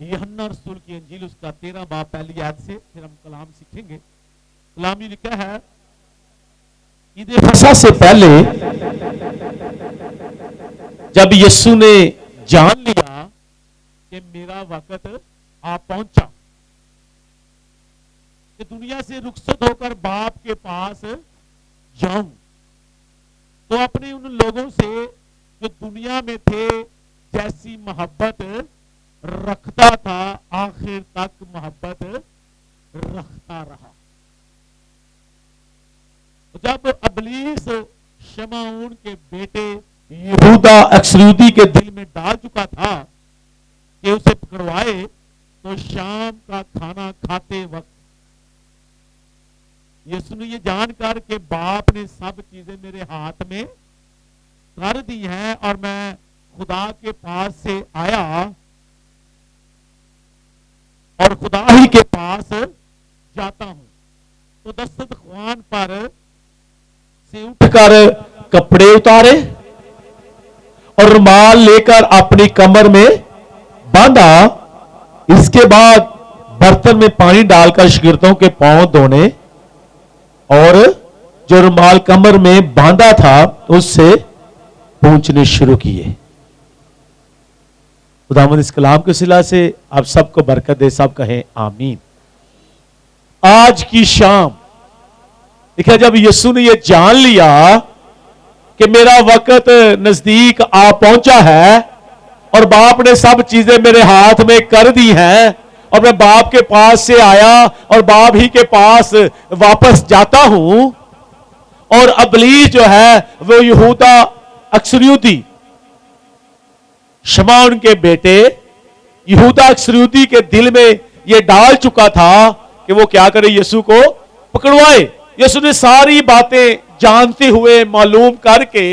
یوحنا رسول کی انجیل اس کا 13 باب پہلی آیت سے پھر ہم کلام سیکھیں گے. کلام یہ لکھا ہے عید فصح سے پہلے جب یسوع نے جان لیا کہ میرا وقت آ پہنچا کہ دنیا سے رخصت ہو کر باپ کے پاس جاؤں، تو اپنے ان لوگوں سے جو دنیا میں تھے جیسی محبت رکھتا تھا آخر تک محبت رکھتا رہا. جب ابلیس شمعون کے بیٹے یہودا اسکریوتی کے دل میں ڈال چکا تھا کہ اسے پکڑوائے، تو شام کا کھانا کھاتے وقت یسوع نے یہ جان کر کہ باپ نے سب چیزیں میرے ہاتھ میں کر دی ہیں اور میں خدا کے پاس سے آیا اور خدا ہی کے پاس جاتا ہوں، تو دسترخوان پر سے اٹھ کر کپڑے اتارے اور رومال لے کر اپنی کمر میں باندھا. اس کے بعد برتن میں پانی ڈال کر شاگردوں کے پاؤں دھونے اور جو رومال کمر میں باندھا تھا اس سے پونچھنے شروع کیے. خداوند اس کلام کے صلہ سے آپ سب کو برکت دے، سب کہیں آمین. آج کی شام دیکھا جب یسوع نے یہ جان لیا کہ میرا وقت نزدیک آ پہنچا ہے اور باپ نے سب چیزیں میرے ہاتھ میں کر دی ہیں اور میں باپ کے پاس سے آیا اور باپ ہی کے پاس واپس جاتا ہوں، اور ابلیس جو ہے وہ یہودا اسکریوتی شمعون کے بیٹے یہودا اسکریوتی کے دل میں یہ ڈال چکا تھا کہ وہ کیا کرے، یسوع کو پکڑوائے. یسوع نے ساری باتیں جانتے ہوئے معلوم کر کے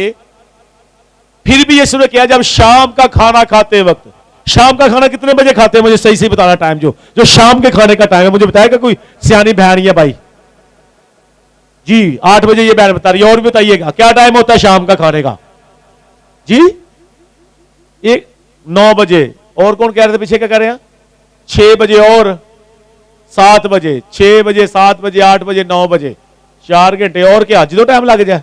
پھر بھی یسوع نے کیا جب شام کا کھانا کھاتے وقت. شام کا کھانا کتنے بجے کھاتے ہیں؟ مجھے صحیح سے بتانا ٹائم جو شام کے کھانے کا ٹائم ہے. مجھے بتائے گا کوئی سیانی بہن یا بھائی؟ جی 8 بجے یہ بہن بتا رہی ہے. اور بھی بتائیے گا کیا ٹائم ہوتا ہے شام کا کھانے کا؟ جی 9 بجے. اور کون کہہ رہے تھے پیچھے کیا کہہ رہے ہیں؟ 6 بجے اور 7 بجے. 6 بجے 7 بجے 8 بجے 9 بجے 4 گھنٹے. اور کیا جدو ٹائم لگ جائے.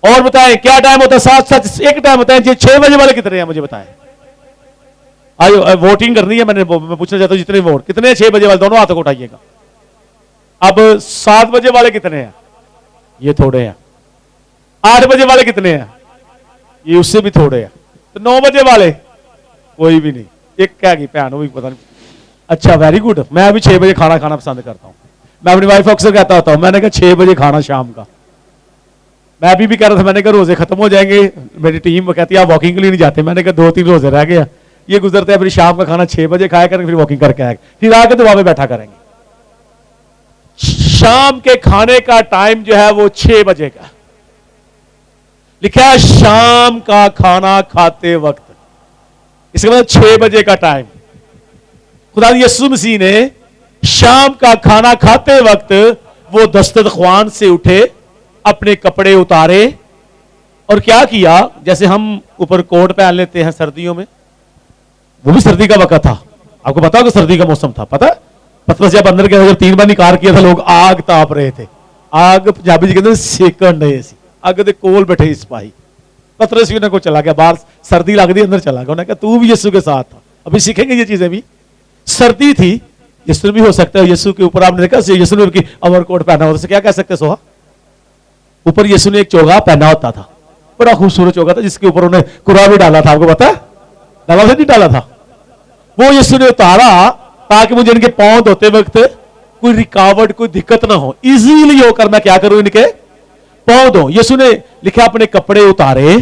اور بتائیں کیا ٹائم ہوتا ہے؟ 7 ایک ٹائم ہوتا ہے. 6 بجے والے کتنے ہیں مجھے بتائیں. آئیو ووٹنگ کرنی ہے. میں پوچھنا چاہتا ہوں جتنے ووٹ کتنے ہیں 6 بجے والے دونوں ہاتھوں کو اٹھائیے گا. اب 7 بجے والے کتنے ہیں؟ یہ تھوڑے ہیں. 8 بجے والے کتنے ہیں؟ یہ اس سے بھی تھوڑے ہیں. تو 9 بجے والے کوئی بھی نہیں. ایک کیا گئی بہن وہ بھی پتا نہیں. اچھا ویری گڈ. میں ابھی 6 بجے کھانا کھانا پسند کرتا ہوں. میں اپنی وائف اکثر کہتا ہوتا ہوں، میں نے کہا 6 بجے کھانا شام کا. میں ابھی بھی کہہ رہا تھا، میں نے کہا روزے ختم ہو جائیں گے. میری ٹیم کہتی ہے آپ واکنگ کے لیے نہیں جاتے. میں نے کہا 2-3 روزے رہ گئے. یہ گزرتے ہیں پھر شام کا کھانا 6 بجے کھایا کریں، پھر واکنگ کر کے آئے گا، پھر آ کے دعا میں بیٹھا کریں گے. شام کے کھانے کا ٹائم جو ہے وہ 6 بجے کا لکھا ہے. شام کا کھانا کھاتے وقت اس کے بعد 6 بجے کا ٹائم. خدا یسوع مسیح نے شام کا کھانا کھاتے وقت وہ دسترخوان سے اٹھے، اپنے کپڑے اتارے اور کیا کیا؟ جیسے ہم اوپر کوٹ پہن لیتے ہیں سردیوں میں، وہ بھی سردی کا وقت تھا. آپ کو پتا ہوگا سردی کا موسم تھا. پتا پترس جب اندر گیا، جب 3 بار نکار کیا تھا، لوگ آگ تاپ رہے تھے. آگ پنجابی جی کہتے ہیں سیکن رہے سی. اگ دے کول بیٹھے سپاہی. پترس انہیں کو چلا گیا باہر، سردی لگ دی، اندر چلا گیا. انہوں نے کہا تو بھی یسوع کے ساتھ تھا. ابھی سیکھیں گے یہ چیزیں بھی. سردی تھی، یسوع بھی ہو سکتا ہے یسوع کے اوپر آپ نے دیکھا یسوع نے کی اوور کوٹ پہنا ہوتا ہے. کیا کہہ سکتے سوہا؟ اوپر یسوع نے ایک چوگا پہنا ہوتا تھا، بڑا خوبصورت چوگا تھا جس کے اوپر انہیں قرآ بھی ڈالا تھا. آپ کو پتا ہے ڈالا سے نہیں ڈالا تھا. وہ یسوع نے اتارا تاکہ مجھے ان کے پاؤں دھوتے وقت کوئی رکاوٹ کوئی دقت نہ ہو، ایزیلی ہو کر میں کیا کروں ان کے پاؤں دو. یسوع نے لکھا اپنے کپڑے اتارے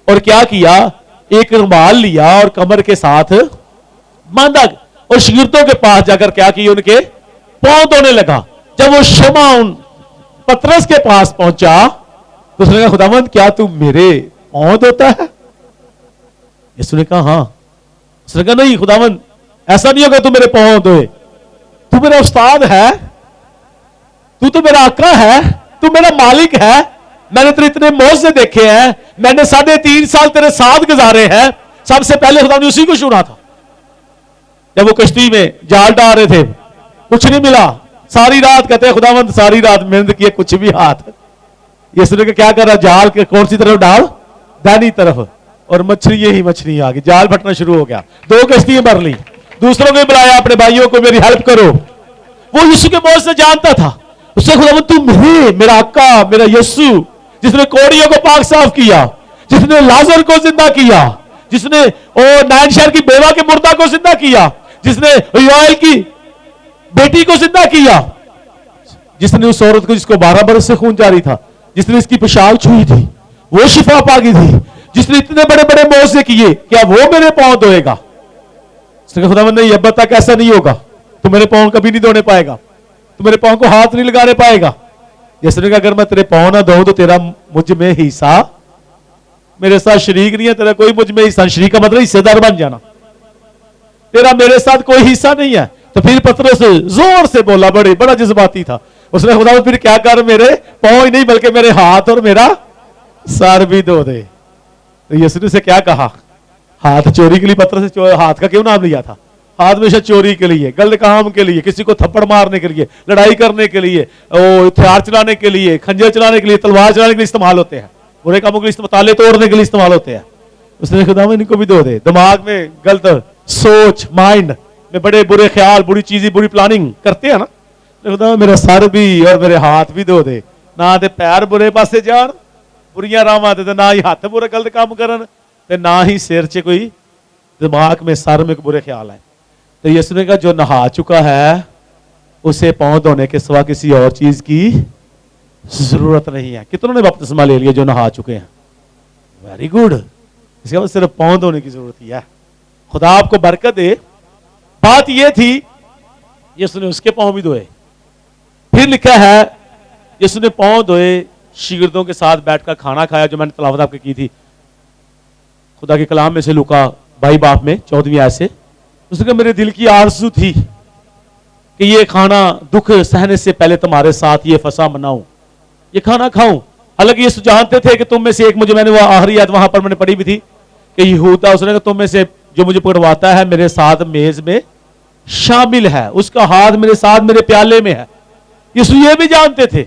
اور کیا کیا؟ ایک رومال لیا اور کمر کے ساتھ باندھا اور شاگردوں کے پاس جا کر کیا کیا؟ ان کے پاؤں دھونے لگا. جب وہ شمعون پترس کے پاس پہنچا تو اس نے کہا خداوند کیا تو میرے پاؤں دھوتا ہے؟ یسوع نے کہا ہاں. اس نے کہا نہیں خداوند ایسا نہیں ہوگا تو میرے پاؤں دھوئے. تو میرا استاد ہے، تو میرا آقا ہے، تو میرا مالک ہے. میں نے تیرے اتنے معجزے دیکھے ہیں، میں نے 3.5 سال تیرے ساتھ گزارے ہیں. سب سے پہلے خدا نے اسی کو چنا تھا. جب وہ کشتی میں جال ڈال رہے تھے کچھ نہیں ملا, ساری رات کہتے ہیں خداوند ساری رات محنت کی کچھ بھی ہاتھ. یسوع نے کیا کر رہا, جال کے کون سی طرف ڈال, دائنی طرف, اور مچھلی یہی مچھلی آ گئی, جال پھٹنا شروع ہو گیا, 2 کشتیاں بھر لی, دوسروں کو بلایا اپنے بھائیوں کو میری ہیلپ کرو. وہ یسوع کے موت سے جانتا تھا, اس سے خداوند تو میرا آقا میرا یسوع جس نے کوڑیوں کو پاک صاف کیا, جس نے لازر کو زندہ کیا, جس نے نائن شہر کی بیوہ کے مردہ کو زندہ کیا, جس نے یوائل کی بیٹی کو زندہ کیا, جس نے اس عورت کو جس کو 12 برس سے خون جاری تھا, جس نے اس کی پشاک چھوئی تھی وہ شفا پا گئی تھی, جس نے اتنے بڑے بڑے معجزے کیے, کیا وہ میرے پاؤں دھوئے گا؟ اس نے کہا خداوند نہیں, اب تک ایسا نہیں ہوگا, تو میرے پاؤں کبھی نہیں دھونے پائے گا, تو میرے پاؤں کو ہاتھ نہیں لگانے پائے گا. یسوع نے کہا اگر میں تیرے پاؤں نہ دھوؤں تو تیرا مجھ میں حصہ, میرے ساتھ شریک نہیں ہے, تیرا کوئی مجھ میں حصہ, شریک کا مطلب حصے دار بن جانا, تیرا میرے ساتھ کوئی حصہ نہیں ہے. تو پھر پترس زور سے بولا, بڑا جذباتی تھا, اس نے خداوند پھر کیا کر, میرے پاؤں ہی نہیں بلکہ میرے ہاتھ اور میرا سر بھی دھو دے. تو یسوع نے سے کیا کہا, ہاتھ چوری کے لیے پترس سے ہاتھ کا کیوں نام لیا تھا؟ ہاتھ ہمیشہ چوری کے لیے, غلط کام کے لیے, کسی کو تھپڑ مارنے کے لیے, لڑائی کرنے کے لیے, ہتھیار چلانے کے لیے, خنجر چلانے کے لیے, تلوار چلانے کے لیے استعمال ہوتے ہیں, برے کاموں کے لیے, تالے توڑنے کے لیے استعمال ہوتے ہیں. اس نے خداوند ان کو بھی دھو دے. دماغ میں غلط سوچ, مائنڈ میں بڑے برے خیال, بری چیزیں, بری پلاننگ کرتے ہیں نا, خداوند میرا سر بھی اور میرے ہاتھ بھی دھو دے, نہ تے پیر برے پاسے جان بریاں راواں تے, نہ ہی ہاتھ برے غلط کام کرن, تے نہ ہی سر چ کوئی دماغ میں سر میں برے خیال آئے. تو یسوع نے کہا جو نہا چکا ہے اسے پاؤں دھونے کے سوا کسی اور چیز کی ضرورت نہیں ہے. کتنوں نے بپتسمہ لے لیا جو نہا چکے ہیں؟ Very good. اس کے بعد صرف پاؤں دھونے کی ضرورت ہی ہے. خدا آپ کو برکت دے. بات یہ تھی یسوع نے اس کے پاؤں بھی دھوئے. پھر لکھا ہے یسوع نے پاؤں دھوئے, شاگردوں کے ساتھ بیٹھ کر کھانا کھایا, جو میں نے تلاوت آپ کی تھی خدا کے کلام میں سے لوکا 22 باب میں 14ویں آیت سے. اس نے کہا میرے دل کی آرزو تھی کہ یہ کھانا دکھ سہنے سے پہلے تمہارے ساتھ یہ فسح مناؤں, یہ کھانا کھاؤں. حالانکہ یہ جانتے تھے کہ تم میں سے ایک, مجھے میں نے وہ آخری آیت وہاں پر میں نے پڑھی بھی تھی کہ یہودا, اس نے کہا تم میں سے جو مجھے پکڑواتا ہے میرے ساتھ میز میں شامل ہے, اس کا ہاتھ میرے ساتھ میرے پیالے میں ہے. یسوع یہ بھی جانتے تھے,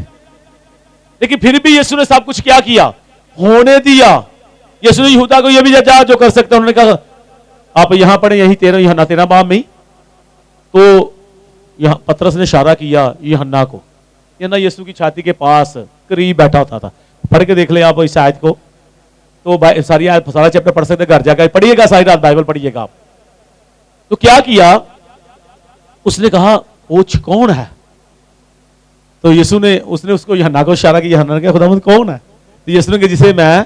لیکن پھر بھی یسوع نے سب کچھ کیا کیا, ہونے دیا. یسوع نے یہودا کو یہ بھی جا جو کر سکتا, انہوں نے کہا آپ یہاں پڑھیں, یہی 13 باب میں ہی. تو یہاں پترس نے اشارہ کیا یوحنا کو, یہ نا یسوع کی چھاتی کے پاس قریب بیٹھا ہوتا تھا. پڑھ کے دیکھ لیں آپ اس آیت کو, تو ساری آیت سارا چیپٹر پڑھ سکتے, گھر جا کر پڑھیے گا, ساری رات بائبل پڑھیے گا آپ. تو کیا اس نے کہا اوچھ کون ہے؟ تو یسوع نے اس کو یوحنا کو اشارہ کیا. یوحنا نے کہا خداوند کون ہے؟ تو یسوع نے کہا جسے میں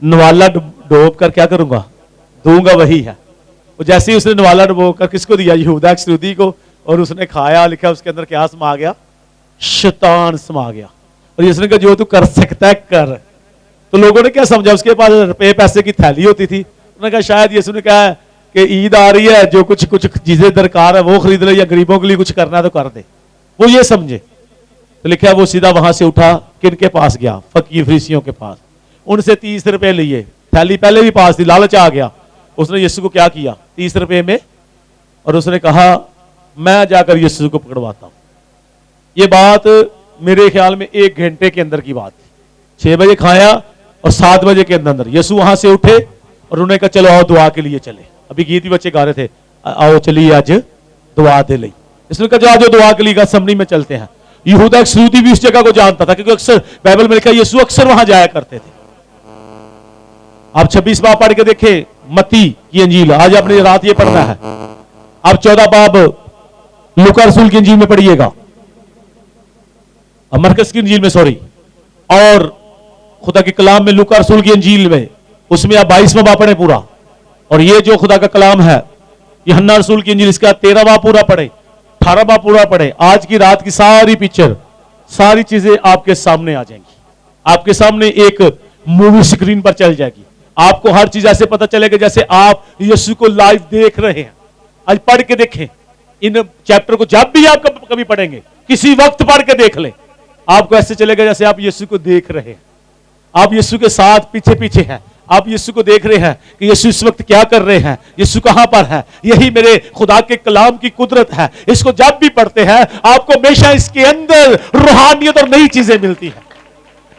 نوالا ڈوب کر کیا کروں گا, دوں گا وہی ہے. اور جیسے ہی اس نے نوالا ڈبو کر کس کو دیا, یہودا اسکریوطی کو, اور اس نے کھایا, لکھا اس کے اندر کیا سما گیا, شیطان سما گیا. اور اس نے کہا جو تو کر سکتا ہے کر. تو لوگوں نے کیا سمجھا, اس کے پاس روپے پیسے کی تھیلی ہوتی تھی, انہوں نے کہا شاید یسوع نے کہا کہ عید آ رہی ہے, جو کچھ چیزیں درکار ہے وہ خرید لے, یا غریبوں کے لیے کچھ کرنا ہے تو کر دے, وہ یہ سمجھے. تو لکھا وہ سیدھا وہاں سے اٹھا, کن کے پاس گیا, فقیر فریسیوں کے پاس, ان سے 30 روپے لیے, تھیلی پہلے بھی پاس تھی, لالچ آ گیا. اس نے یسوع کو کیا کیا 30 روپے میں, اور اس نے کہا میں جا کر یسوع کو پکڑواتا ہوں. یہ بات میرے خیال میں 1 گھنٹے کے اندر کی بات تھی. 6 بجے کھایا اور 7 بجے کے اندر یسوع وہاں سے اٹھے, اور انہوں نے کہا چلو آؤ دعا کے لیے چلے. ابھی گیت بھی بچے گا رہے تھے, آؤ چلیے آج دعا دے لئی. اس نے کہا جو دعا کے لیے سمنی میں چلتے ہیں. یہودا اسکریوطی بھی اس جگہ کو جانتا تھا, کیونکہ اکثر بائبل میں لکھا یسوع اکثر وہاں جایا کرتے تھے. آپ 26 باب پڑھ کے دیکھیں متی کی انجیل, آج آپ نے رات یہ پڑھنا ہے. آپ 14 باب لوکا رسول کی انجیل میں پڑھیے گا, مرکز کی انجیل میں سوری, اور خدا کے کلام میں لوکا رسول کی انجیل میں, اس میں آپ 22واں باب پڑھیں پورا. اور یہ جو خدا کا کلام ہے یوحنا رسول کی انجیل, اس کا 13 باب پورا پڑھیں, 18 باب پورا پڑھیں. آج کی رات کی ساری پکچر, ساری چیزیں آپ کے سامنے آ جائیں گی, آپ کے سامنے ایک مووی سکرین پر چل جائے گی. آپ کو ہر چیز ایسے پتہ چلے گا جیسے آپ یسوع کو لائیو دیکھ رہے ہیں. آج پڑھ کے دیکھیں ان چیپٹر کو, جب بھی آپ کبھی پڑھیں گے, کسی وقت پڑھ کے دیکھ لیں, آپ کو ایسے چلے گا جیسے آپ یسوع کو دیکھ رہے ہیں, آپ یسوع کے ساتھ پیچھے پیچھے ہیں, آپ یسوع کو دیکھ رہے ہیں کہ یسوع اس وقت کیا کر رہے ہیں, یسوع کہاں پر ہے. یہی میرے خدا کے کلام کی قدرت ہے. اس کو جب بھی پڑھتے ہیں آپ کو ہمیشہ اس کے اندر روحانیت اور نئی چیزیں ملتی ہیں.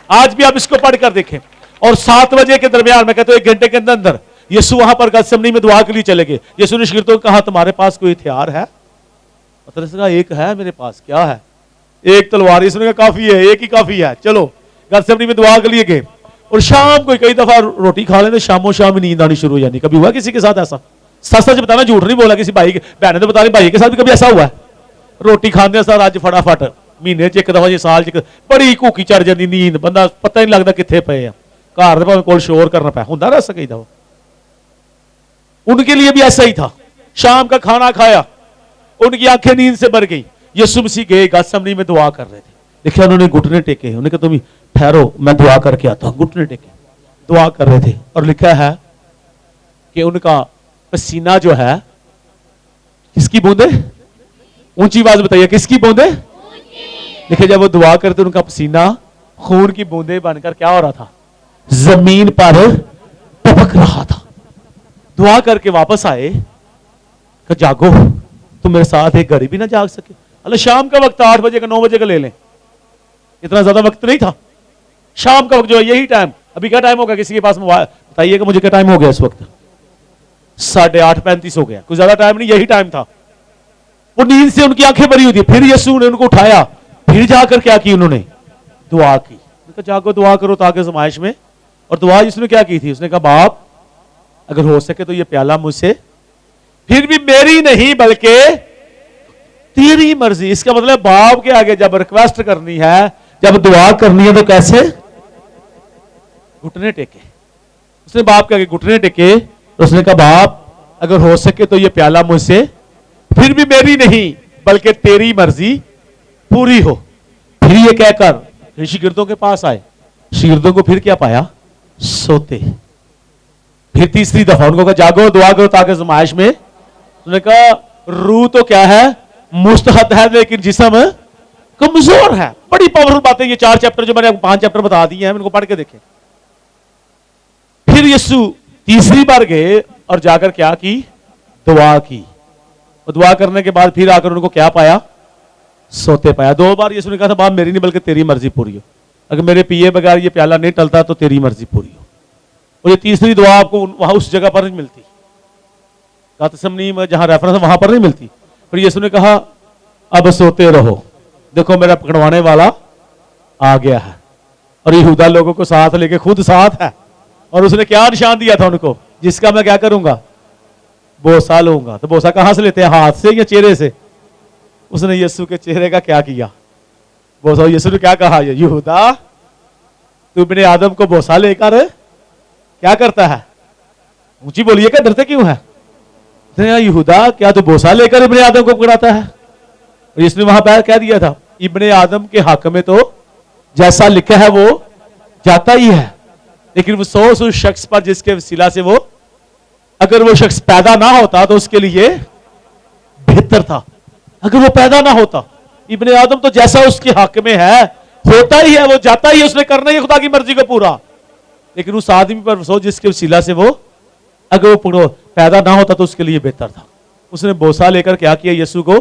آج بھی آپ اس کو پڑھ کر دیکھیں. اور 7 بجے کے درمیان, میں کہتا ہوں 1 گھنٹے کے اندر یسوع وہاں پر گتسمنی میں دعا کے لیے چلے گئے. یسوع نے شاگردوں کو کہا تمہارے پاس کوئی ہتھیار ہے؟ پترس نے کہا ایک ہے میرے پاس. کیا ہے؟ ایک تلوار. یسوع نے کہا کافی ہے, ایک ہی کافی ہے. چلو گتسمنی میں دعا کے لیے گئے. اور شام کو کئی دفعہ روٹی کھا لیتے, شاموں شام نیند آنی شروع ہو جانی. کبھی ہوا کسی کے ساتھ ایسا؟ سچ سچ بتانا, جھوٹ نہیں بولا. کسی بھائی بہن نے بتا رہی بھائی کے ساتھ بھی کبھی ایسا ہوا ہے؟ روٹی کھانے سر اج فٹافٹ مہینے چ ایک دفعہ جی سال چ بڑی کوکی چڑھ جاتی نیند, بندہ پتہ نہیں لگتا کتنے پے ہیں. گھر دے کول شور کرنا پیا ہوندا نا ایسا کئی دفعہ. ان کے لیے بھی ایسا ہی تھا. شام کا کھانا کھایا, ان کی آنکھیں نیند سے بھر گئی. یسوع مسیح گئے گتسمنی میں دعا کر رہے تھے. دیکھا انہوں نے گھٹنے ٹیکے. انہوں نے کہا تم ٹھہرو میں دعا کر کے آتا ہوں. گھٹنے ٹیکے دعا کر رہے تھے. اور لکھا ہے کہ ان کا پسینہ جو ہے, کس کی بوندیں؟ اونچی آواز بتائیے, کس کی بوندیں؟ دیکھیں جب وہ دعا کرتے ان کا پسینہ خون کی بوندیں بن کر کیا ہو رہا تھا؟ زمین پر ٹپک رہا تھا. دعا کر کے واپس آئے کہ جاگو, تم میرے ساتھ ایک گھڑی بھی نہ جاگ سکے. اللہ شام کا وقت 8 بجے کا 9 بجے کا لے لیں, اتنا زیادہ وقت نہیں تھا. شام کا وقت جو ہے یہی ٹائم. ابھی کیا ٹائم ہوگا کسی کے پاس بتائیے کہ مجھے کیا ٹائم ہو گیا اس وقت؟ 8:35 ہو گیا. کوئی زیادہ ٹائم نہیں, یہی ٹائم تھا. وہ نیند سے ان کی آنکھیں بھری ہوئی تھی. پھر یسوع نے ان کو اٹھایا, پھر جا کر کیا کی انہوں نے؟ دعا کی. جاگو دعا کرو تاکہ آزمائش میں. اور دعا یسوع نے کیا کی تھی؟ اس نے کہا باپ اگر ہو سکے تو یہ پیالہ مجھ سے, پھر بھی میری نہیں بلکہ تیری مرضی. اس کا مطلب باپ کے آگے جب ریکویسٹ کرنی ہے, جب دعا کرنی ہے تو کیسے؟ گھٹنے ٹیکے. اس نے باپ کے آگے گھٹنے ٹیکے. اس نے کہا باپ اگر ہو سکے تو یہ پیالہ مجھ سے, پھر بھی میری نہیں بلکہ تیری مرضی پوری ہو. پھر یہ کہہ کر شاگردوں کے پاس آئے. شاگردوں کو پھر کیا پایا؟ سوتے. پھر تیسری دفعہ ان کو کہا جاگو دعا کرو تاکہ آزمائش میں. انہوں نے کہا روح تو کیا ہے؟ مستحد ہے, لیکن جسم کمزور ہے. بڑی پاورفل باتیں یہ 4 چیپٹر جو میں نے 5 چیپٹر بتا دیے ہیں, ان کو پڑھ کے دیکھیں. پھر یسوع تیسری بار گئے اور جا کر کیا کی؟ دعا کی. اور دعا کرنے کے بعد پھر آ کر ان کو کیا پایا؟ سوتے پایا. 2 بار یسوع نے کہا تھا باپ میری نہیں بلکہ تیری مرضی پوری ہو. اگر میرے پیے بغیر یہ پیالہ نہیں ٹلتا تو تیری مرضی پوری ہو. اور یہ تیسری دعا آپ کو وہاں اس جگہ پر نہیں ملتی, گتسمنی میں جہاں ریفرنس ہے وہاں پر نہیں ملتی. پھر یسوع نے کہا اب سوتے رہو, دیکھو میرا پکڑوانے والا آ گیا ہے. اور یہودا لوگوں کو ساتھ لے کے خود ساتھ ہے. اور اس نے کیا نشان دیا تھا ان کو؟ جس کا میں کیا کروں گا؟ بوسہ لوں گا. تو بوسہ کہاں سے لیتے ہیں, ہاتھ سے یا چہرے سے؟ اس نے یسوع کے چہرے کا کیا کیا؟ بوسہ. یسوع نے کیا کہا؟ یہودا تو ابن آدم کو بوسہ لے کر کیا کرتا ہے؟ اونچی بولیے کہ ڈرتے کیوں ہے؟ یہودا کیا تو بوسہ لے کر ابن آدم کو پکڑاتا ہے؟ اور اس نے وہاں پہ کہہ دیا تھا ابن آدم کے حق میں تو جیسا لکھا ہے وہ جاتا ہی ہے, لیکن وہ افسوس اس شخص پر جس کے وسیلہ سے وہ, اگر وہ شخص پیدا نہ ہوتا تو اس کے لیے بہتر تھا. اگر وہ پیدا نہ ہوتا, ابن آدم تو جیسا اس کے حق میں ہے ہوتا ہی ہے, وہ جاتا ہی ہے, اس نے کرنا ہی خدا کی مرضی کو پورا. لیکن اس آدمی پر افسوس جس کے وسیلہ سے وہ, اگر وہ پیدا نہ ہوتا تو اس کے لیے بہتر تھا. اس نے بوسہ لے کر کیا کیا؟ یسوع کو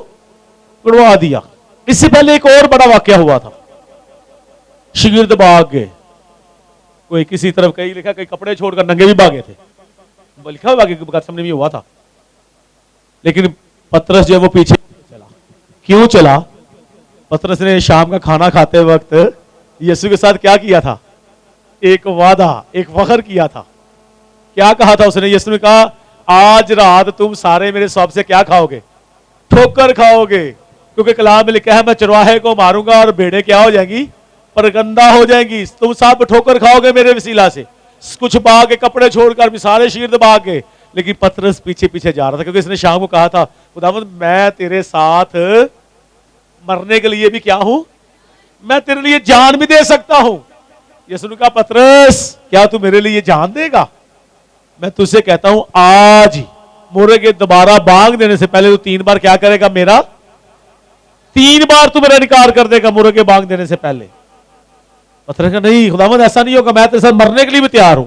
پکڑوا دیا. اس سے پہلے ایک اور بڑا واقعہ ہوا تھا. شاگرد بھاگ گئے, کوئی کسی طرف, کہیں لکھا کئی کپڑے چھوڑ کر ننگے بھی بھاگے تھے, لکھا ہوا کہ گتسمنی میں ہوا تھا. لیکن پترس جو ہے وہ پیچھے چلا. کیوں چلا؟ پترس نے شام کا کھانا کھاتے وقت یسوع کے ساتھ کیا کیا تھا؟ ایک وعدہ, ایک فخر کیا تھا. کیا کہا تھا اس نے؟ یسوع نے کہا آج رات تم سارے میرے سب سے کیا کھاؤ گے؟ ٹھوکر کھاؤ گے. کیونکہ کلام میں لکھا ہے میں چرواہے کو ماروں گا اور بھیڑیں کیا ہو جائیں گی؟ پرگندہ ہو جائیں گی. تم سب ٹھوکر کھاؤ گے میرے وسیلہ سے. کچھ بھاگ کے کپڑے چھوڑ کر بھی سارے شاگرد بھاگ گئے, لیکن پترس پیچھے پیچھے جا رہا تھا, کیونکہ اس نے شام کو کہا تھا خداوند میں تیرے ساتھ مرنے کے لیے بھی کیا ہوں, میں تیرے لیے جان بھی دے سکتا ہوں. یسوع نے کہا پترس کیا تو میرے لیے جان دے گا؟ میں تجھ سے کہتا ہوں آج مرے کے دوبارہ بانگ دینے سے پہلے تو 3 بار کیا کرے گا میرا؟ 3 بار تو میرا انکار کر دے گا مرے کے بانگ دینے سے پہلے. پترس کہا نہیں خداوند ایسا نہیں ہوگا, میں تیرے ساتھ مرنے کے لیے بھی تیار ہوں.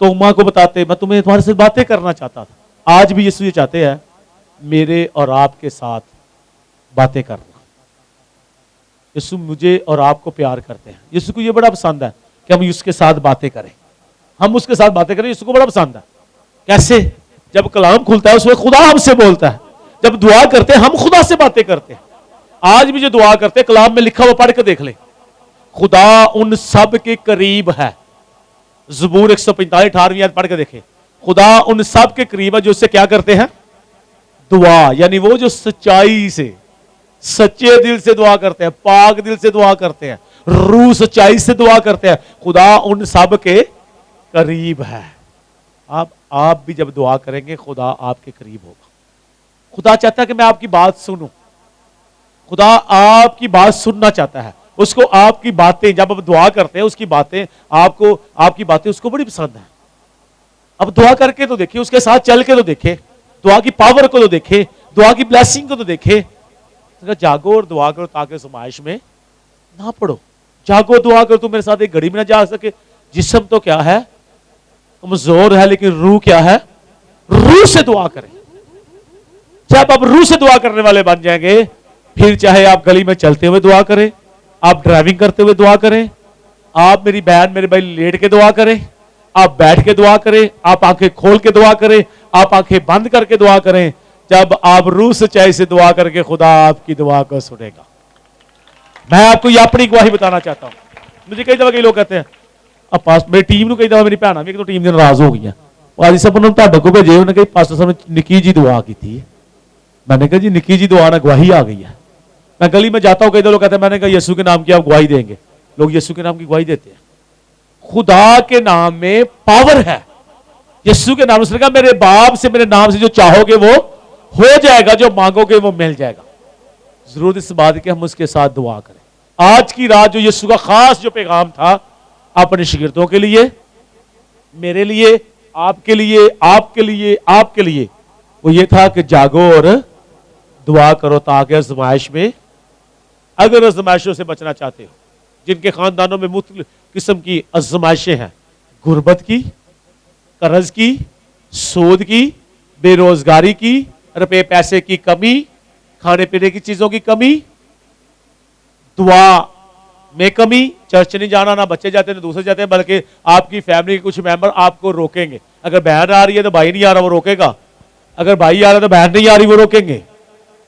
توما کو بتاتے میں تمہیں تمہارے سے باتیں کرنا چاہتا تھا. آج بھی یسوع یہ چاہتے ہیں میرے اور آپ کے ساتھ باتیں کرنا. یسوع مجھے اور آپ کو پیار کرتے ہیں. یسوع کو یہ بڑا پسند ہے کہ ہم اس کے ساتھ باتیں کریں, ہم اس کے ساتھ باتیں کریں. یسوع کو بڑا پسند ہے. کیسے؟ جب کلام کھلتا ہے اس میں خدا ہم سے بولتا ہے. جب دعا کرتے ہیں ہم خدا سے باتیں کرتے ہیں. آج بھی جو دعا کرتے ہیں کلام میں لکھا ہوا پڑھ کے دیکھ لیں, خدا ان سب کے قریب ہے. زبور 145 18ویں آیت پڑھ کے دیکھیں, خدا ان سب کے قریب ہے جو اس سے کیا کرتے ہیں؟ دعا. یعنی وہ جو سچائی سے, سچے دل سے دعا کرتے ہیں, پاک دل سے دعا کرتے ہیں, روح سچائی سے دعا کرتے ہیں, خدا ان سب کے قریب ہے. آپ بھی جب دعا کریں گے خدا آپ کے قریب ہوگا. خدا چاہتا ہے کہ میں آپ کی بات سنوں. خدا آپ کی بات سننا چاہتا ہے. اس کو آپ کی باتیں, جب آپ دعا کرتے ہیں اس کی باتیں آپ کی باتیں اس کو بڑی پسند ہیں. اب دعا کر کے تو دیکھیں, اس کے ساتھ چل کے تو دیکھیں, دعا کی پاور کو تو دیکھیں, دعا کی بلیسنگ کو تو دیکھیں. جاگو اور دعا کرو تاکہ آزمائش میں نہ پڑو. جاگو دعا کرو تو میرے ساتھ ایک گھڑی میں نہ جا سکے. جسم تو کیا ہے, کمزور ہے, لیکن روح کیا ہے؟ روح سے دعا کریں. جب آپ روح سے دعا کرنے والے بن جائیں گے, پھر چاہے آپ گلی میں چلتے ہوئے دعا کریں, آپ ڈرائیونگ کرتے ہوئے دعا کریں, آپ میری بہن میرے بھائی لیٹ کے دعا کریں, آپ بیٹھ کے دعا کریں, آپ آنکھیں کھول کے دعا کریں, آپ آنکھیں بند کر کے دعا کریں, جب آپ روح سچائی سے دعا کر کے خدا آپ کی دعا کو سنے گا. میں آپ کو یہ اپنی گواہی بتانا چاہتا ہوں. مجھے کئی دفعہ کئی لوگ کہتے ہیں اب پاس میری ٹیم نو کئی دفعہ میری بھن بھی ٹیم ناراض ہو گئی ہیں, آج سب انہوں نے کو بھیجے, انہوں نے کہا پاسٹر صاحب نے نکی جی دعا کی تھی. میں نے کہا جی نکی جی دعا نہ گواہی آ گئی ہے. میں گلی میں جاتا ہوں, کئی لوگ کہتے ہیں میں نے کہا یسوع کے نام کی آپ گواہی دیں گے. لوگ یسوع کے نام کی گواہی دیتے ہیں. خدا کے نام میں پاور ہے. یسوع کے نام سے کہا میرے باپ سے میرے نام سے جو چاہو گے وہ ہو جائے گا, جو مانگو گے وہ مل جائے گا. ضرورت اس بات کہ ہم اس کے ساتھ دعا کریں. آج کی رات جو یسوع کا خاص جو پیغام تھا اپنے شاگردوں کے لیے, میرے لیے, آپ کے لیے, آپ کے لیے, آپ کے لیے, وہ یہ تھا کہ جاگو اور دعا کرو تاکہ آزمائش میں, اگر آزمائشوں سے بچنا چاہتے ہو, جن کے خاندانوں میں مختلف قسم کی آزمائشیں ہیں, غربت کی, قرض کی, سود کی, بے روزگاری کی, روپے پیسے کی کمی, کھانے پینے کی چیزوں کی کمی, دعا میں کمی, چرچ نہیں جانا, نہ بچے جاتے ہیں نہ دوسرے جاتے ہیں, بلکہ آپ کی فیملی کے کچھ ممبر آپ کو روکیں گے. اگر بہن آ رہی ہے تو بھائی نہیں آ رہا, وہ روکے گا. اگر بھائی آ رہا ہے تو بہن نہیں آ رہی, وہ روکیں گے.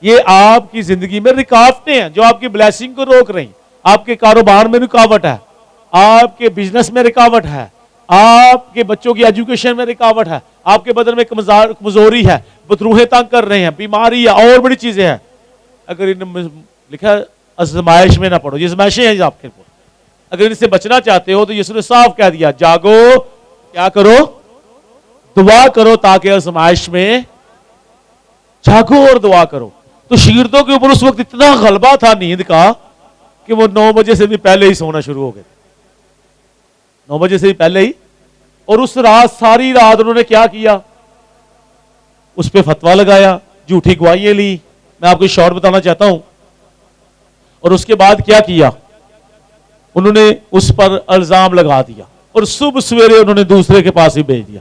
یہ آپ کی زندگی میں رکاوٹیں ہیں جو آپ کی بلیسنگ کو روک رہی ہیں. آپ کے کاروبار میں رکاوٹ ہے, آپ کے بزنس میں رکاوٹ ہے, آپ کے بچوں کی ایجوکیشن میں رکاوٹ ہے, آپ کے بدن میں کمزوری ہے, بطروحیں تنگ کر رہے ہیں, بیماری ہے, اور بڑی چیزیں ہیں. اگر لکھا آزمائش میں نہ پڑو, یہ آزمائشیں ہیں آپ کے اوپر. اگر ان سے بچنا چاہتے ہو تو یسوع نے صاف کہہ دیا, جاگو, کیا کرو, دعا کرو تاکہ آزمائش میں, جاگو اور دعا کرو. تو شاگردوں کے اوپر اس وقت اتنا غلبہ تھا نیند کا کہ وہ 9 بجے سے بھی پہلے ہی سونا شروع ہو گئے. 9 بجے سے بھی پہلے ہی. اور اس رات, ساری رات انہوں نے کیا کیا, اس پہ فتویٰ لگایا, جھوٹی گواہیاں لی. میں آپ کو شارٹ بتانا چاہتا ہوں. اور اس کے بعد کیا کیا, انہوں نے اس پر الزام لگا دیا, اور صبح سویرے انہوں نے دوسرے کے پاس ہی بھیج دیا.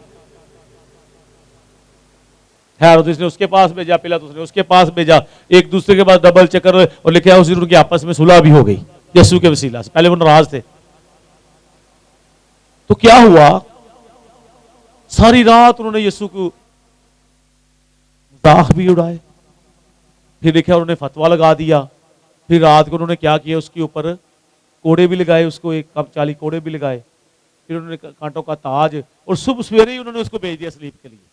ہیرودس نے اس کے پاس بھیجا, پیلاطس نے اس کے پاس بھیجا, ایک دوسرے کے پاس ڈبل چکر, اور لکھا ہے اس دن ان کی آپس میں صلح بھی ہو گئی یسوع کے وسیلہ سے. پہلے وہ ناراض تھے. تو کیا ہوا, ساری رات انہوں نے یسوع کو مذاق بھی اڑائے, پھر لکھا انہوں نے فتویٰ لگا دیا, پھر رات کو انہوں نے کیا کیا, اس کے اوپر کوڑے بھی لگائے, اس کو 1 کپ 40 کوڑے بھی لگائے, پھر انہوں نے کانٹوں کا تاج, اور صبح سویرے ہی انہوں نے اس کو بھیج دیا سلیپ کے لیے.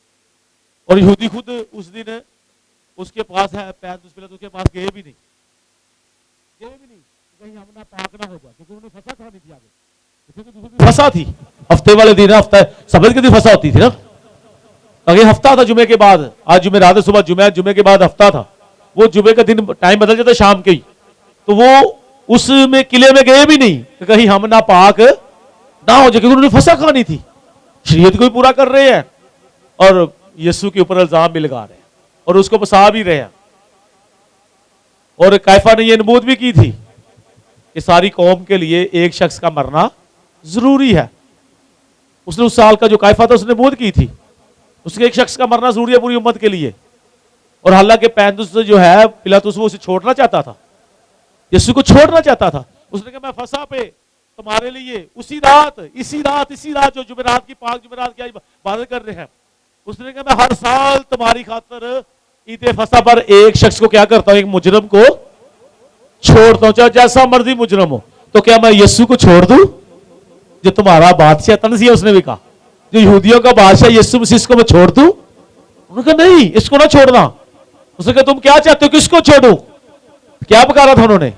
اور یہودی خود اس دن اس کے پاس ہے, اس کے پاس گئے بھی نہیں, کہیں ہم نہ پاک نہ ہو جائے, کیونکہ انہوں نے فسا کھانی تھی. آگے فسا تھی, ہفتے والے دن, ہفتہ سبت کے دن فسا ہوتی تھی نا, اگے ہفتہ تھا جمعے کے بعد. آج جمعے رات صبح جمعے کے بعد ہفتہ تھا. وہ جمعے کا دن ٹائم بدل جاتا شام کے ہی, تو وہ اس میں قلعے میں گئے بھی نہیں کہ کہیں ہم نہ پاک نہ ہو جائے, کیونکہ انہوں نے فسا کھانی تھی. شریعت کو بھی پورا کر رہے ہیں اور یسوع کے اوپر الزام بھی لگا رہے ہیں, اور اس کو پسا بھی رہے ہیں. اور کیفا نے یہ نبوت بھی کی تھی کہ ساری قوم کے لیے ایک شخص کا مرنا ضروری ہے. اس نے اس سال کا جو قائفہ تھا اس نے نبوت کی تھی. اس کے ایک شخص کا مرنا ضروری ہے پوری امت کے لیے. اور حالانکہ پیلاطس جو ہے پیلاطس وہ اسے چھوڑنا چاہتا تھا, یسوع کو چھوڑنا چاہتا تھا. اس نے کہا میں فسح پہ تمہارے لیے اسی رات جو جمعرات کی پاک جمعرات کی آج عبادت کر رہے ہیں, اس نے کہا میں ہر سال تمہاری خاطر عید فسح پر ایک شخص کو کیا کرتا ہوں, ایک مجرم کو چھوڑتا ہوں, چاہے جیسا مرضی مجرم ہو. تو کیا میں یسوع کو چھوڑ دوں جو تمہارا بادشاہ تنزیہ, اس نے بھی کہا جو یہودیوں کا بادشاہ یسوع مسیح, اس کو میں چھوڑ دوں؟ انہوں نے کہا نہیں, اس کو نہ چھوڑنا. اس نے کہا تم کیا چاہتے ہو, کس کو چھوڑوں؟ کیا پکارا تھا انہوں نے؟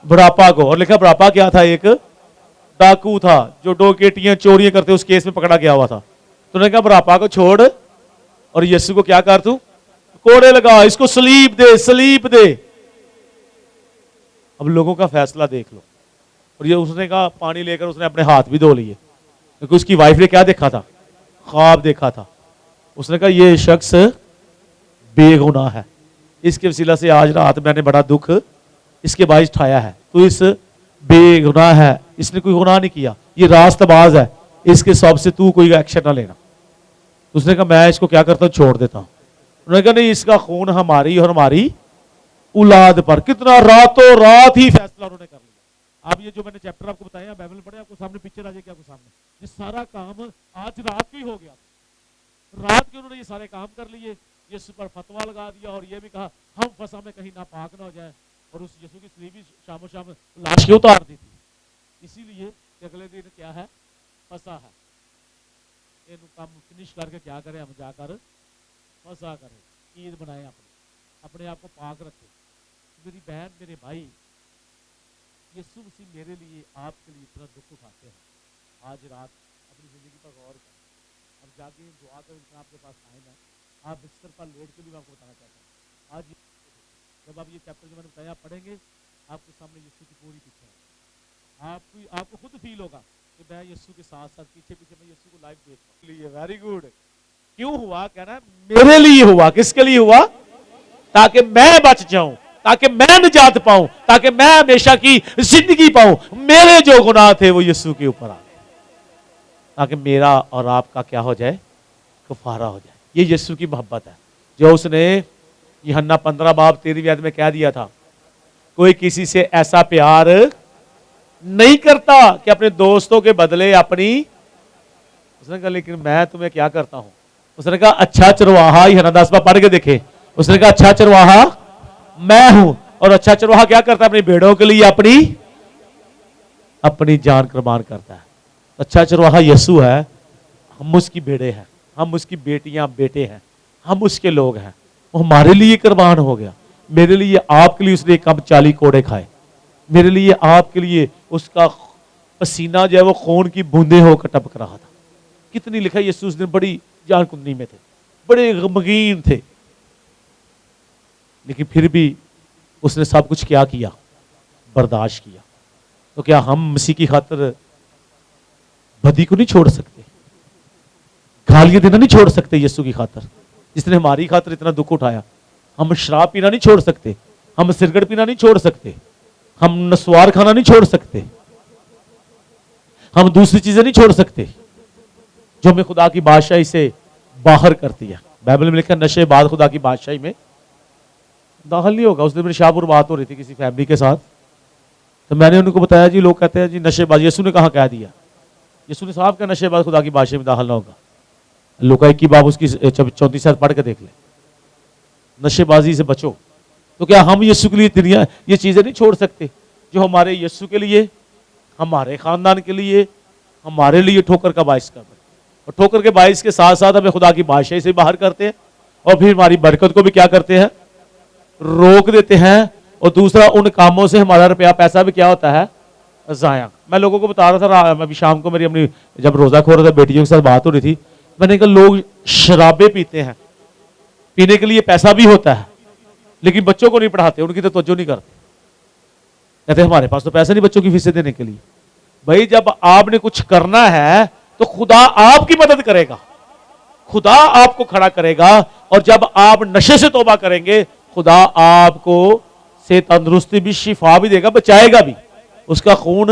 بڑھاپا کو. اور لکھا بڑھاپا کیا تھا, ایک ڈاکو تھا جو ڈوکیٹیاں چوریاں کرتے اس کیس میں پکڑا گیا ہوا تھا. تو انہوں نے کہا بڑھاپا کو چھوڑ اور یسوع کو کیا کر تو کوڑے لگا, اس کو سلیب دے. اب لوگوں کا فیصلہ دیکھ لو. اور یہ اس نے کہا پانی لے کر اس نے اپنے ہاتھ بھی دھو لیے, کیونکہ اس کی وائف نے کیا دیکھا تھا, خواب دیکھا تھا. اس نے کہا یہ شخص بے گناہ ہے, اس کے وسیلہ سے آج رات میں نے بڑا دکھ اس کے باعث اٹھایا ہے. تو اس بے گناہ ہے, اس نے کوئی گناہ نہیں کیا, یہ راست باز ہے, اس کے سبب سے تو کوئی ایکشن نہ لینا. اس نے کہا میں اس کو کیا کرتا ہوں, چھوڑ دیتا ہوں. انہوں نے کہا نہیں, اس کا خون ہماری اور ہماری اولاد پر. کتنا راتوں رات ہی فیصلہ انہوں نے کر لیا. اب یہ جو میں نے چیپٹر آپ کو بتایا, بائبل پڑھے, آپ کو سامنے پکچر آ جائے گی آپ کو سامنے. یہ سارا کام آج رات کو ہی ہو گیا. رات کے انہوں نے یہ سارے کام کر لیے, یسوع پر فتوا لگا دیا اور یہ بھی کہا ہم فسح میں کہیں ناپاک نہ ہو جائے. اور اس یسوع کی سلیب شام و شام لاش کیوں اتار دی تھی, اسی لیے کہ اگلے دن کیا ہے, فسح ہے. یہ کام فنش کر کے کیا کریں, ہم جا کر فسح کریں, عید بنائیں, اپنے آپ کو پاک رکھیں. میری بہن میرے بھائی, یسوع مسیح میرے لیے آپ کے لیے اتنا دکھ اٹھاتے ہیں. آج رات اپنی زندگی پر غور کریں, اب جا کے دعا کریں, آپ کے پاس ٹائم ہے, آپ بستر پر لیٹ کے بھی میں آپ کو بتانا چاہتا ہوں. آج جب آپ یہ چیپٹر جو میں نے بتایا آپ پڑھیں گے, آپ کے سامنے یسوع کی پوری پکچر ہے. آپ کو خود فیل ہوگا کہ میں یسوع کے ساتھ ساتھ پیچھے میں یسوع کو لائیو دیکھ رہا ہوں. Very good. کیوں ہوا, کہنا میرے لیے ہوا. کس کے لیے ہوا؟ تاکہ میں بچ جاؤں, تاکہ میں نجات پاؤں, تاکہ میں ہمیشہ کی زندگی پاؤں. میرے جو گناہ تھے وہ یسوع کے اوپر آ گئے, تاکہ میرا اور آپ کا کیا ہو جائے, کفارہ ہو جائے. یہ یسوع کی محبت ہے جو اس نے یوحنا 15 باب 13 آیت میں کہہ دیا تھا, کوئی کسی سے ایسا پیار نہیں کرتا کہ اپنے دوستوں کے بدلے اپنی. اس نے کہا لیکن میں تمہیں کیا کرتا ہوں. اس نے کہا اچھا چرواہا, یوحنا 10 باب پڑھ کے دیکھے. اس نے کہا اچھا چرواہا میں ہوں, اور اچھا چرواہا کیا کرتا ہے, اپنی بھیڑوں کے لیے اپنی جان قربان کرتا ہے. اچھا چرواہا یسوع ہے, ہم اس کی بھیڑیں ہیں, ہم اس کی بیٹیاں بیٹے ہیں, ہم اس کے لوگ ہیں. وہ ہمارے لیے قربان ہو گیا. میرے لیے آپ کے لیے اس نے کم 40 کوڑے کھائے. میرے لیے آپ کے لیے اس کا پسینہ جو ہے وہ خون کی بوندیں ہو کر ٹپک رہا تھا. کتنی لکھا یسوع اس دن بڑی جان کندنی میں تھے, بڑے غمگین تھے, لیکن پھر بھی اس نے سب کچھ کیا برداشت کیا. تو کیا ہم مسیح کی خاطر بدی کو نہیں چھوڑ سکتے, گالیاں دینا نہیں چھوڑ سکتے یسوع کی خاطر جس نے ہماری خاطر اتنا دکھ اٹھایا؟ ہم شراب پینا نہیں چھوڑ سکتے, ہم سگریٹ پینا نہیں چھوڑ سکتے, ہم نسوار کھانا نہیں چھوڑ سکتے, ہم دوسری چیزیں نہیں چھوڑ سکتے جو ہمیں خدا کی بادشاہی سے باہر کرتی ہے. بائبل میں لکھا نشے بعد خدا کی بادشاہی میں داخل نہیں ہوگا. اس دن میری شاہپور بات ہو رہی تھی کسی فیملی کے ساتھ, تو میں نے ان کو بتایا جی لوگ کہتے ہیں جی نشے باز, یسوع نے کہاں کہہ دیا, یسوع نے صاحب کا نشے باز خدا کی بادشاہی میں داخل نہ ہوگا. لوکا 21 باب اس کی 34 پڑھ کے دیکھ لیں, نشے بازی سے بچو. تو کیا ہم یسوع کے لیے دنیا یہ چیزیں نہیں چھوڑ سکتے جو ہمارے یسوع کے لیے, ہمارے خاندان کے لیے, ہمارے لیے ٹھوکر کا باعث کر رہے ہیں, اور ٹھوکر کے باعث کے ساتھ ساتھ ہمیں خدا کی بادشاہی سے باہر کرتے ہیں, اور پھر ہماری برکت کو بھی کیا کرتے ہیں, روک دیتے ہیں. اور دوسرا ان کاموں سے ہمارا روپیہ پیسہ بھی کیا ہوتا ہے, ضائع. میں لوگوں کو بتا رہا تھا, ابھی شام کو میری اپنی جب روزہ کھول رہا تھا بیٹیوں کے ساتھ بات ہو رہی تھی, میں نے کہا لوگ شرابیں پیتے ہیں, پینے کے لیے پیسہ بھی ہوتا ہے, لیکن بچوں کو نہیں پڑھاتے, ان کی تو توجہ نہیں کرتے. کہتے ہمارے پاس تو پیسے نہیں بچوں کی فیسیں دینے کے لیے. بھائی جب آپ نے کچھ کرنا ہے تو خدا آپ کی مدد کرے گا, خدا آپ کو کھڑا کرے گا. اور جب آپ نشے سے توبہ کریں گے خدا آپ کو سے تندرستی بھی, شفا بھی دے گا, بچائے گا بھی. اس کا خون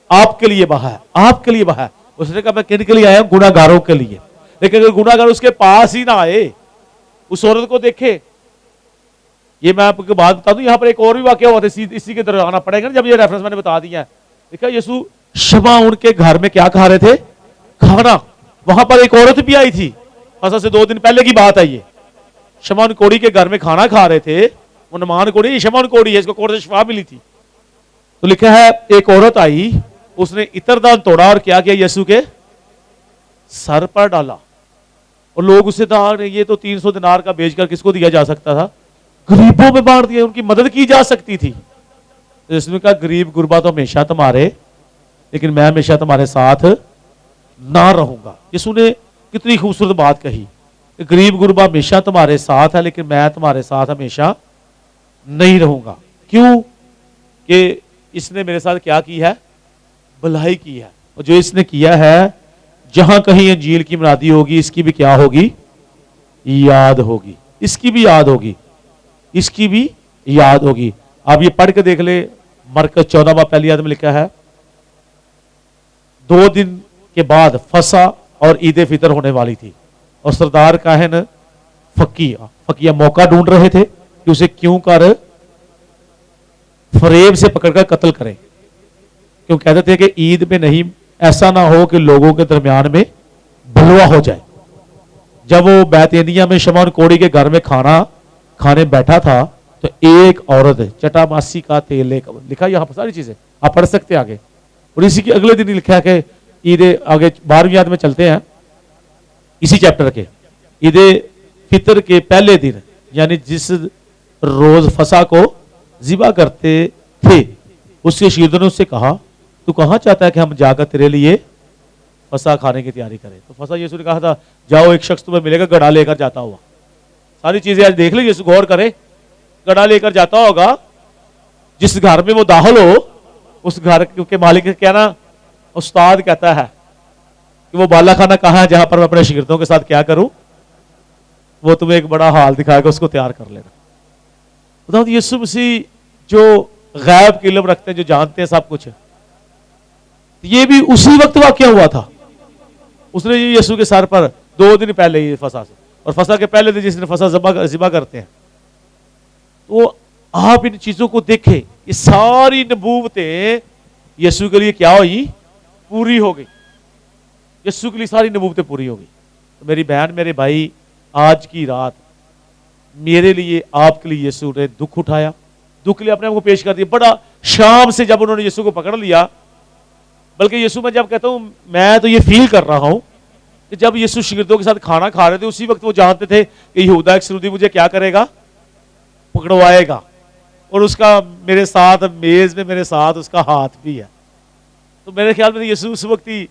آپ کے لیے بہا ہے, آپ کے لیے بہا ہے. اس نے کہا میں کن کے لیے آیا ہوں؟ گناہگاروں کے لیے. لیکن اگر گناہگار اس کے پاس ہی نہ آئے, اس عورت کو دیکھے. یہ میں آپ کو بات بتا دوں, یہاں پر ایک اور بھی واقعہ ہوا تھا, اسی کے درمیان آنا پڑے گا جب یہ ریفرنس میں نے بتا دیا ہے. دیکھا یسوع شمع ان کے گھر میں کیا کھا رہے تھے؟ کھانا. وہاں پر ایک عورت بھی آئی تھی, فصح سے 2 دن پہلے کی بات ہے. یہ شمعون کوڑی کے گھر میں کھانا کھا رہے تھے. وہ نمان کوڑی, یہ شمعون کوڑی ہے, اس کو کوڑ سے شفا ملی تھی. تو لکھا ہے ایک عورت آئی, اس نے عطر دان توڑا اور کیا یسوع کے سر پر ڈالا. اور لوگ اسے دان, یہ تو 300 دینار کا بیچ کر کس کو دیا جا سکتا تھا؟ غریبوں میں بانٹ دیا, ان کی مدد کی جا سکتی تھی. اس نے کہا غریب غربا تو ہمیشہ تمہارے, لیکن میں ہمیشہ تمہارے ساتھ نہ رہوں گا. یسوع نے کتنی خوبصورت بات کہی کہ غریب غربا ہمیشہ تمہارے ساتھ ہے, لیکن میں تمہارے ساتھ ہمیشہ نہیں رہوں گا. کیوں؟ کہ اس نے میرے ساتھ کیا کی ہے؟ بھلائی کی ہے. اور جو اس نے کیا ہے, جہاں کہیں انجیل کی منادی ہوگی, اس کی بھی کیا ہوگی؟ یاد ہوگی. اس کی بھی یاد ہوگی, اس کی بھی یاد ہوگی. آپ یہ پڑھ کے دیکھ لیں, مرکز 14 باب پہلی آیت میں لکھا ہے 2 دن کے بعد فصح اور عید فطر ہونے والی تھی, اور سردار کاہن فقیہ موقع ڈھونڈ رہے تھے کہ اسے کیوں کر فریب سے پکڑ کر قتل کریں. کیوں کہتے تھے کہ عید میں نہیں, ایسا نہ ہو کہ لوگوں کے درمیان میں بلوا ہو جائے. جب وہ بیت عنیہ میں شمعون کوڑی کے گھر میں کھانا کھانے بیٹھا تھا, تو ایک عورت چٹا ماسی کا تیل لے کر, لکھا یہاں پر ساری چیزیں آپ پڑھ سکتے ہیں آگے. اور اسی کے اگلے دن لکھا ہے کہ عید, آگے 12ویں آیت میں چلتے ہیں اسی چیپٹر کے, عید فطر کے پہلے دن, یعنی جس روز فصح کو ذبح کرتے تھے, اس کے شاگردوں نے اس سے کہا تو کہاں چاہتا ہے کہ ہم جا کر تیرے لیے فصح کھانے کی تیاری کریں؟ تو فصح یسوع نے کہا تھا جاؤ, ایک شخص تمہیں ملے گا گڑھا لے کر جاتا ہوا. ساری چیزیں آج دیکھ لیں, یسوع غور کرے, گڑھا لے کر جاتا ہوگا. جس گھر میں وہ داخل ہو, اس گھر کے مالک کیا نا, استاد کہتا ہے کہ وہ بالا خانہ کہاں ہے جہاں پر میں اپنے شاگردوں کے ساتھ کیا کروں؟ وہ تمہیں ایک بڑا حال دکھائے گا, اس کو تیار کر لینا. بتاؤ یسوع مسیح جو غیب کی علم رکھتے ہیں, جو جانتے ہیں سب کچھ, یہ بھی اسی وقت واقعہ ہوا تھا. اس نے یسوع کے سر پر 2 دن پہلے ہی فصح سے, اور فصح کے پہلے دن جس نے فصح ذبح کرتے ہیں. تو آپ ان چیزوں کو دیکھیں, یہ ساری نبوتیں یسوع کے لیے کیا ہوئی؟ پوری ہو گئی. یسوع کے لیے ساری نبوتیں پوری ہو گئی. تو میری بہن, میرے بھائی, آج کی رات میرے لیے, آپ کے لیے یسوع نے دکھ اٹھایا, دکھ لے اپنے آپ کو پیش کر دیا. بڑا شام سے جب انہوں نے یسوع کو پکڑ لیا, بلکہ یسوع میں جب کہتا ہوں, میں تو یہ فیل کر رہا ہوں کہ جب یسوع شاگردوں کے ساتھ کھانا کھا رہے تھے, اسی وقت وہ جانتے تھے کہ یہودا اسکریوطی مجھے کیا کرے گا؟ پکڑوائے گا. اور اس کا میرے ساتھ میز میں میرے ساتھ اس کا ہاتھ بھی ہے. تو میرے خیال میں یسوع اس وقت ہی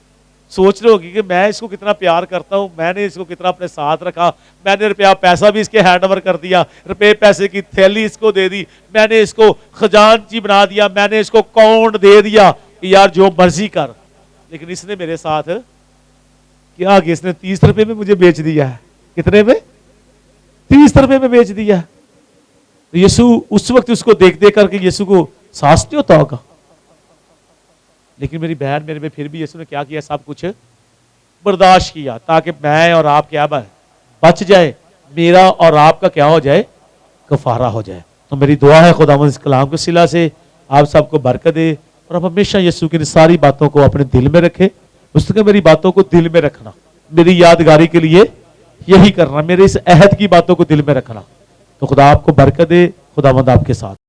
سوچ رہے ہوگی کہ میں اس کو کتنا پیار کرتا ہوں, میں نے اس کو کتنا اپنے ساتھ رکھا, میں نے روپیہ پیسہ بھی اس کے ہینڈ اوور کر دیا, روپے پیسے کی تھیلی اس کو دے دی, میں نے اس کو خزانچی بنا دیا, میں نے اس کو اکاؤنٹ دے دیا کہ یار جو مرضی کر. لیکن اس نے میرے ساتھ کیا کہ اس نے 30 روپے میں مجھے بیچ دیا ہے. کتنے میں؟ 30 روپے میں بیچ دیا. یسوع اس وقت اس کو دیکھ دیکھ کر کے یسوع کو سانس نہیں ہوتا ہوگا. لیکن میری بہن, میرے میں پھر بھی یسوع نے کیا کیا؟ سب کچھ برداشت کیا تاکہ میں اور آپ کیا بچ جائے, میرا اور آپ کا کیا ہو جائے؟ کفارہ ہو جائے. تو میری دعا ہے خداوند اس کلام کے صلہ سے آپ سب کو برکت دے, اور آپ ہمیشہ یسوع کی ساری باتوں کو اپنے دل میں رکھے. اس نے میری باتوں کو دل میں رکھنا, میری یادگاری کے لیے یہی کرنا, میرے اس عہد کی باتوں کو دل میں رکھنا. تو خدا آپ کو برکت دے. خداوند آپ کے ساتھ.